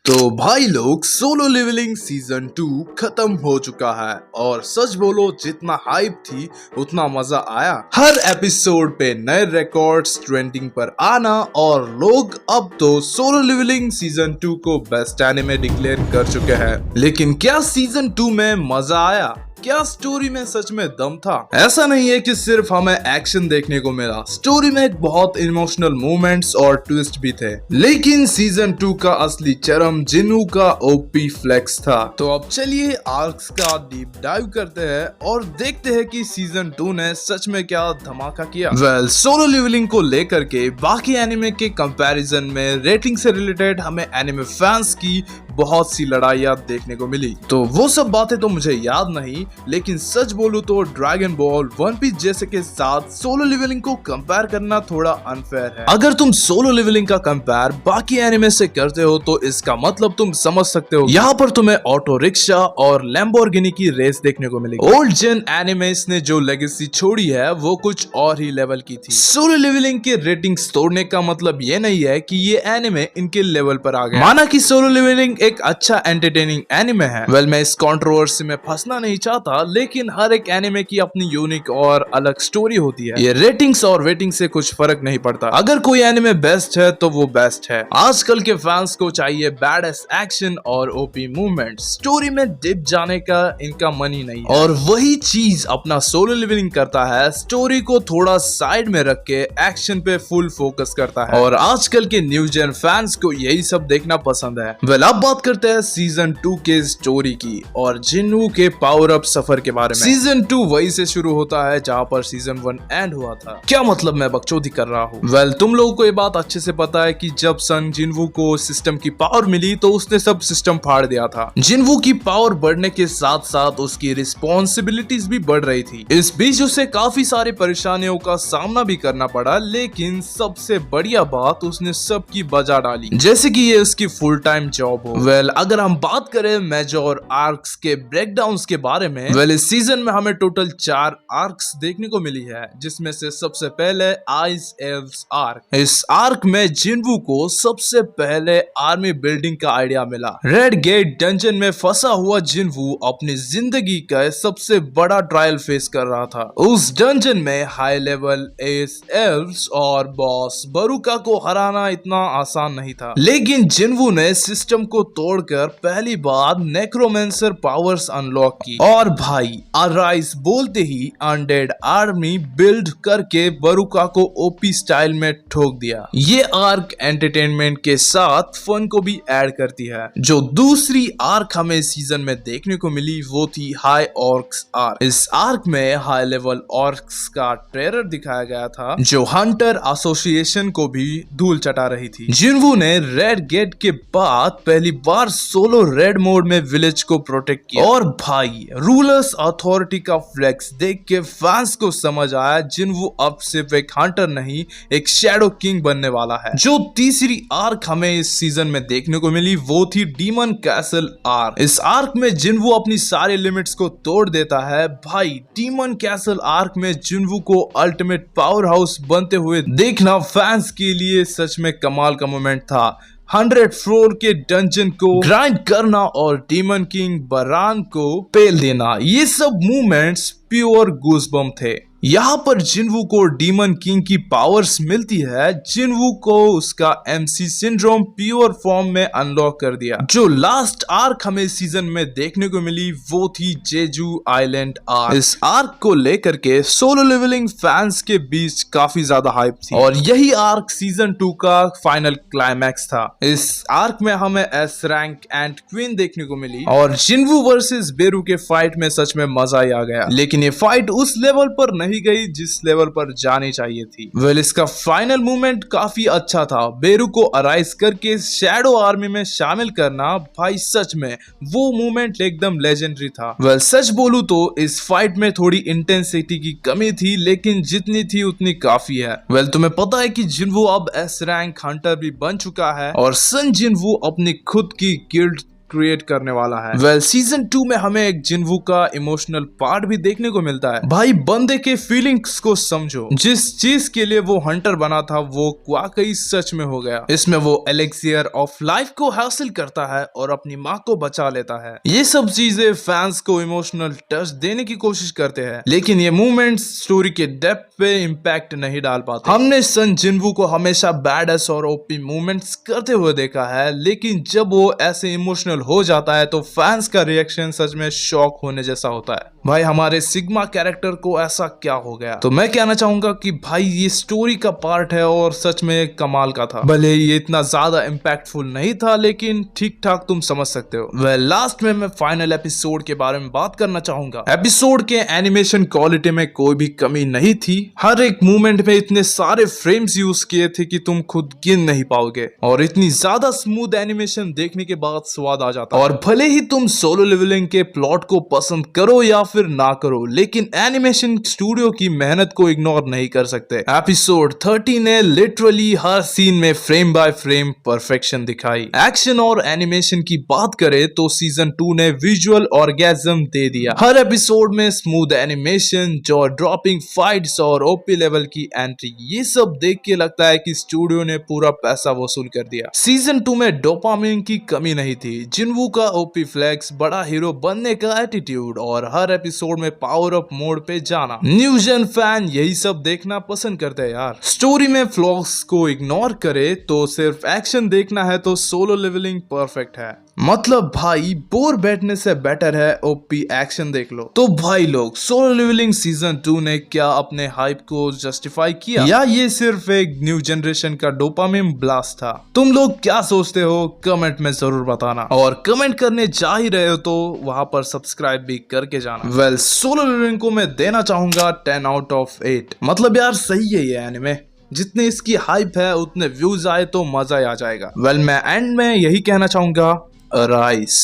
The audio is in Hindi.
तो भाई लोग सोलो लेवलिंग सीजन 2 खत्म हो चुका है और सच बोलो जितना हाइप थी उतना मजा आया। हर एपिसोड पे नए रिकॉर्ड्स ट्रेंडिंग पर आना और लोग अब तो सोलो लेवलिंग सीजन 2 को बेस्ट एनिमे डिक्लेयर कर चुके हैं। लेकिन क्या सीजन 2 में मजा आया? क्या स्टोरी में सच में दम था? ऐसा नहीं है कि सिर्फ हमें एक्शन देखने को मिला, स्टोरी में एक बहुत इमोशनल मोमेंट्स और ट्विस्ट भी थे। लेकिन सीजन 2 का असली चरम जिन्नू का ओपी फ्लेक्स था। तो अब चलिए आर्क्स का डीप डाइव करते हैं और देखते हैं कि सीजन 2 ने सच में क्या धमाका किया। सोलो लेवलिंग को लेकर के बाकी एनिमे के कंपैरिजन में रेटिंग से रिलेटेड हमें एनिमे फैंस की बहुत सी लड़ाइयाँ देखने को मिली। तो वो सब बातें तो मुझे याद नहीं, लेकिन सच बोलूं तो ड्रैगन बॉल, वन पीस जैसे के साथ सोलो लेवलिंग को कंपेयर करना थोड़ा अनफेयर है। अगर तुम सोलो लेवलिंग का कंपेयर बाकी एनिमे से करते हो तो इसका मतलब तुम समझ सकते हो यहाँ पर तुम्हें ऑटो रिक्शा और लैम्बोर्गिनी की रेस देखने को मिलेगी। ओल्ड जेन एनिमेस ने जो लेगेसी छोड़ी है वो कुछ और ही लेवल की थी। सोलो लेवलिंग के रेटिंग्स तोड़ने का मतलब ये नहीं है कि ये एनिमे इनके लेवल पर आ गए। माना कि सोलो लेवलिंग एक अच्छा एंटरटेनिंग एनिमे है। मैं इस कंट्रोवर्सी में फंसना नहीं चाहता, लेकिन हर एक एनिमे की अपनी यूनिक और अलग स्टोरी होती है। ये रेटिंग्स और वेटिंग से कुछ फर्क नहीं पड़ता। अगर कोई एनिमे बेस्ट है तो वो बेस्ट है। आजकल के फैंस को चाहिए बैडेस्ट एक्शन और ओपी मूवमेंट, स्टोरी में डिप जाने का इनका मन ही नहीं है। और वही चीज अपना सोलो लेवलिंग करता है, स्टोरी को थोड़ा साइड में रख के एक्शन पे फुल फोकस करता है। और आजकल के न्यू जेन फैंस को यही सब देखना पसंद है। अब बात करते हैं सीजन 2 के स्टोरी की और जिन्नू के पावर अप सफर के बारे में। सीजन 2 वही से शुरू होता है जहाँ पर सीजन 1 एंड हुआ था। क्या मतलब मैं बकचोदी कर रहा हूँ? तुम लोगों को ये बात अच्छे से पता है कि जब सन जिन्वू को सिस्टम की पावर मिली तो उसने सब सिस्टम फाड़ दिया था। जिन्वू की पावर बढ़ने के साथ साथ उसकी रिस्पॉन्सिबिलिटीज भी बढ़ रही थी। इस बीच उसे काफी सारी परेशानियों का सामना भी करना पड़ा, लेकिन सबसे बढ़िया बात उसने सबकी बजा डाली, जैसे कि ये उसकी फुल टाइम जॉब। अगर हम बात करें मेजर आर्क्स के ब्रेकडाउन्स के बारे में, इस सीजन में हमें टोटल 4 आर्क्स देखने को मिली है, जिसमें से सबसे पहले आइस एल्व्स आर्क। इस आर्क में जिन्वू को सबसे पहले आर्मी बिल्डिंग का आइडिया मिला। रेड गेट डंजन में फंसा हुआ जिन्वू अपनी जिंदगी का सबसे बड़ा ट्रायल फेस कर रहा था। उस डंजन में हाई लेवल एस एल्व्स और बॉस बरुका को हराना इतना आसान नहीं था, लेकिन जिन्वू ने सिस्टम को तोड़कर पहली बार नेक्रोमेंसर पावर्स अनलॉक की। और भाई अराइज बोलते ही अनडेड आर्मी बिल्ड करके बरुका को ओपी स्टाइल में ठोक दिया। ये आर्क एंटरटेनमेंट के साथ फन को भी ऐड करती है। जो दूसरी आर्क हमें सीजन में देखने को मिली वो थी हाई ऑर्क्स आर्क। इस आर्क में हाई लेवल ऑर्क्स का टेरर दिखाया गया था, जो हंटर एसोसिएशन को भी धूल चटा रही थी। जिन्वू ने रेड गेट के बाद पहली बार सोलो रेड मोड में विलेज को प्रोटेक्ट किया। और भाई रूलर्स अथॉरिटी का फ्लेक्स देख के फैंस को समझ आया जिन्वू अब सिर्फ एक हंटर नहीं, एक शैडो किंग बनने वाला है। जो तीसरी आर्क हमें इस सीजन में देखने को मिली वो थी डीमन कैसल आर्क। इस आर्क में जिन्वू अपनी सारी लिमिट्स को तोड़ देता है। भाई डीमन कैसल आर्क में जिन्वू को अल्टीमेट पावर हाउस बनते हुए देखना फैंस के लिए सच में कमाल का मोमेंट था। 100 फ्लोर के डंजन को ग्राइंड करना और डीमन किंग बरान को पेल देना, ये सब मूवमेंट्स प्योर गूज़बम्प थे। यहाँ पर जिन्वू को डीमन किंग की पावर्स मिलती है। जिन्वू को उसका एमसी सिंड्रोम प्योर फॉर्म में अनलॉक कर दिया। जो लास्ट आर्क हमें सीजन में देखने को मिली वो थी जेजू आइलैंड आर्क। इस आर्क को लेकर के सोलो लेवलिंग फैंस के बीच काफी ज्यादा हाइप थी और यही आर्क सीजन 2 का फाइनल क्लाइमैक्स था। इस आर्क में हमें एस रैंक एंड क्वीन देखने को मिली और जिन्वू वर्सेस बेरू के फाइट में सच में मजा ही आ गया। लेकिन ये फाइट उस लेवल पर नहीं गई जिस लेवल पर जानी चाहिए थी। इसका फाइनल मूवमेंट काफी अच्छा था। बेरू को अराइज करके शैडो आर्मी में शामिल करना, भाई सच में वो मूवमेंट एकदम लेजेंडरी था। सच बोलूं तो इस फाइट में थोड़ी इंटेंसिटी की कमी थी, लेकिन जितनी थी उतनी काफी है। तुम्हें पता है कि जिन्वू अब एस रैंक हंटर भी बन चुका है और सन जिन्वू अपनी खुद की गिल्ड क्रिएट करने वाला है। सीजन 2 में हमें एक जिन्वू का इमोशनल पार्ट भी देखने को मिलता है। भाई बंदे के फीलिंग्स को समझो, जिस चीज के लिए वो हंटर बना था वो वाकई सच में हो गया। इसमें वो एलेक्सियर ऑफ लाइफ को हासिल करता है और अपनी माँ को बचा लेता है। ये सब चीजें फैंस को इमोशनल टच देने की कोशिश करते हैं, लेकिन ये मूवमेंट्स स्टोरी के डेप्थ पे इम्पैक्ट नहीं डाल पाते। हमने सन जिन्वू को हमेशा बैडएस और ओपी मूवमेंट्स करते हुए देखा है, लेकिन जब वो ऐसे इमोशनल हो जाता है तो फैंस का रिएक्शन सच में शॉक होने जैसा होता है। भाई हमारे सिग्मा कैरेक्टर को ऐसा क्या हो गया? तो मैं कहना चाहूंगा कि भाई ये स्टोरी का पार्ट है और सच में कमाल का था। भले ये इतना ज्यादा इम्पैक्टफुल नहीं था, लेकिन ठीक ठाक तुम समझ सकते हो। लास्ट में मैं फाइनल एपिसोड के बारे में बात करना चाहूंगा। एपिसोड के एनिमेशन क्वालिटी में कोई भी कमी नहीं थी। हर एक मूवमेंट में इतने सारे फ्रेम्स यूज किए थे कि तुम खुद गिन नहीं पाओगे, और इतनी ज्यादा स्मूथ एनिमेशन देखने के बाद स्वाद आ जाता। और भले ही तुम सोलो लेवलिंग के प्लॉट को पसंद करो या फिर ना करो, लेकिन एनिमेशन स्टूडियो की मेहनत को इग्नोर नहीं कर सकते। एपिसोड 30 ने लिटरली हर सीन में फ्रेम बाय फ्रेम परफेक्शन दिखाई। एक्शन और एनिमेशन की बात करें तो सीजन 2 ने विजुअल ऑर्गेज्म दे दिया। हर एपिसोड में smooth animation, jaw dropping fights और ओपी लेवल की एंट्री, ये सब देख के लगता है कि स्टूडियो ने पूरा पैसा वसूल कर दिया। सीजन 2 में डोपामिन की कमी नहीं थी। जिन्वू का ओपी फ्लेक्स, बड़ा हीरो बनने का एटीट्यूड और हर एपिसोड में पावर अप मोड पे जाना, न्यू जेन फैन यही सब देखना पसंद करते हैं यार। स्टोरी में फ्लॉस को इग्नोर करे तो सिर्फ एक्शन देखना है तो सोलो लेवलिंग परफेक्ट है। मतलब भाई बोर बैठने से बेटर है ओपी एक्शन देख लो। तो भाई लोग, सोलो लेवलिंग सीजन 2 ने क्या अपने हाइप को जस्टिफाई किया, या ये सिर्फ एक न्यू जनरेशन का डोपामिन ब्लास्ट था? तुम लोग क्या सोचते हो कमेंट में जरूर बताना, और कमेंट करने जा ही रहे हो तो वहां पर सब्सक्राइब भी करके जाना। सोलो लेवलिंग को मैं देना चाहूंगा 10 आउट ऑफ 8। मतलब यार सही है ये एनिमे, जितने इसकी हाइप है उतने व्यूज आए तो मजा ही आ जाएगा। मैं एंड में यही कहना चाहूंगा, राइस।